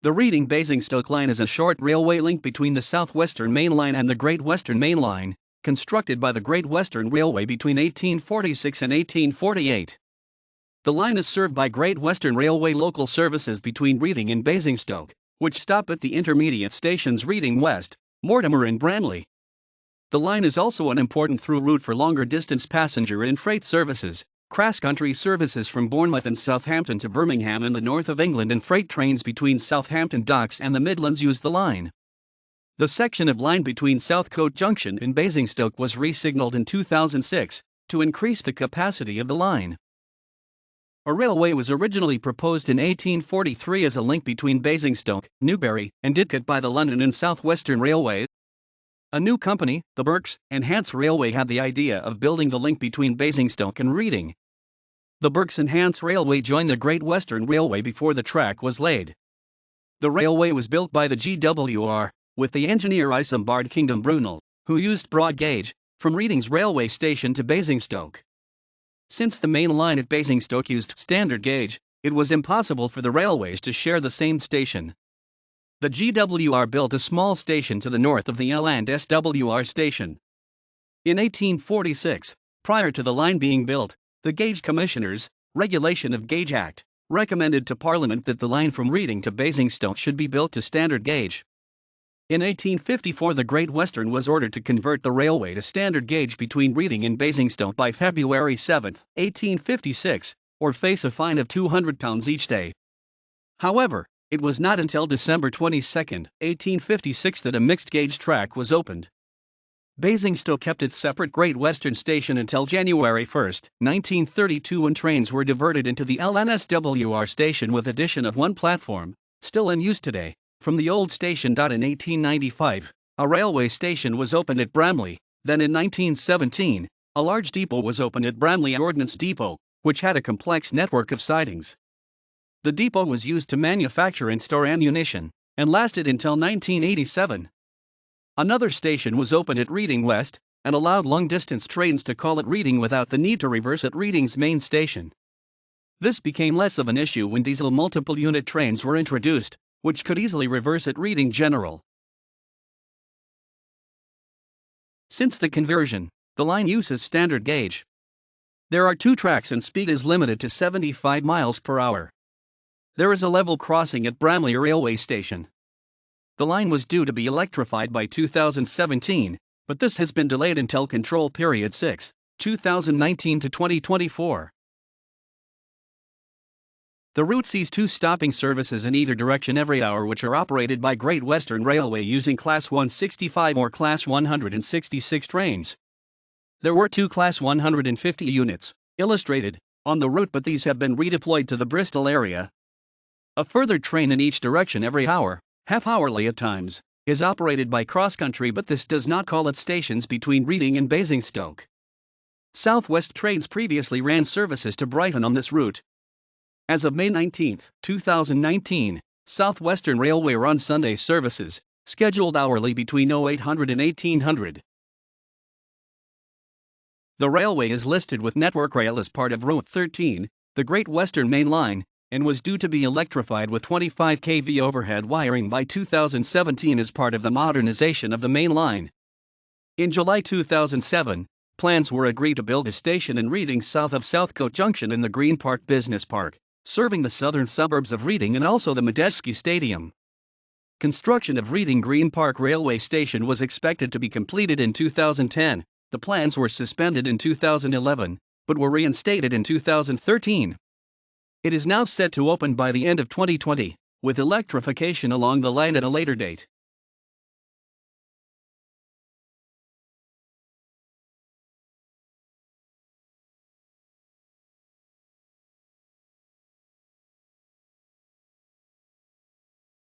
The Reading Basingstoke line is a short railway link between the South Western Main Line and the Great Western Main Line, constructed by the Great Western Railway between 1846 and 1848. The line is served by Great Western Railway local services between Reading and Basingstoke, which stop at the intermediate stations Reading West, Mortimer and Bramley. The line is also an important through route for longer distance passenger and freight services, CrossCountry services from Bournemouth and Southampton to Birmingham in the north of England, and freight trains between Southampton Docks and the Midlands use the line. The section of line between Southcote Junction and Basingstoke was resignalled in 2006 to increase the capacity of the line. A railway was originally proposed in 1843 as a link between Basingstoke, Newbury, and Didcot by the London and South Western Railway. A new company, the Berks and Hants Railway, had the idea of building the link between Basingstoke and Reading. The Berks and Hants Railway joined the Great Western Railway before the track was laid. The railway was built by the GWR, with the engineer Isambard Kingdom Brunel, who used broad gauge, from Reading's railway station to Basingstoke. Since the main line at Basingstoke used standard gauge, it was impossible for the railways to share the same station. The GWR built a small station to the north of the L&SWR station. In 1846, prior to the line being built, the Gauge Commissioners, Regulation of Gauge Act, recommended to Parliament that the line from Reading to Basingstoke should be built to standard gauge. In 1854, the Great Western was ordered to convert the railway to standard gauge between Reading and Basingstoke by February 7, 1856, or face a fine of £200 each day. However, it was not until December 22, 1856 that a mixed-gauge track was opened. Basingstoke kept its separate Great Western station until January 1, 1932, when trains were diverted into the LNSWR station with addition of one platform, still in use today, from the old station. In 1895, a railway station was opened at Bramley. Then in 1917, a large depot was opened at Bramley Ordnance Depot, which had a complex network of sidings. The depot was used to manufacture and store ammunition, and lasted until 1987. Another station was opened at Reading West, and allowed long-distance trains to call at Reading without the need to reverse at Reading's main station. This became less of an issue when diesel multiple-unit trains were introduced, which could easily reverse at Reading General. Since the conversion, the line uses standard gauge. There are two tracks and speed is limited to 75 miles per hour. There is a level crossing at Bramley Railway Station. The line was due to be electrified by 2017, but this has been delayed until Control Period 6, 2019 to 2024. The route sees two stopping services in either direction every hour, which are operated by Great Western Railway using Class 165 or Class 166 trains. There were two Class 150 units, illustrated, on the route, but these have been redeployed to the Bristol area. A further train in each direction every hour, half-hourly at times, is operated by CrossCountry, but this does not call at stations between Reading and Basingstoke. South West Trains previously ran services to Brighton on this route. As of May 19, 2019, South Western Railway runs Sunday services, scheduled hourly between 0800 and 1800. The railway is listed with Network Rail as part of Route 13, the Great Western Main Line, and was due to be electrified with 25 kV overhead wiring by 2017 as part of the modernization of the main line. In July 2007, plans were agreed to build a station in Reading south of Southcote Junction in the Green Park Business Park, serving the southern suburbs of Reading and also the Medeski Stadium. Construction of Reading Green Park Railway Station was expected to be completed in 2010. The plans were suspended in 2011, but were reinstated in 2013. It is now set to open by the end of 2020, with electrification along the line at a later date.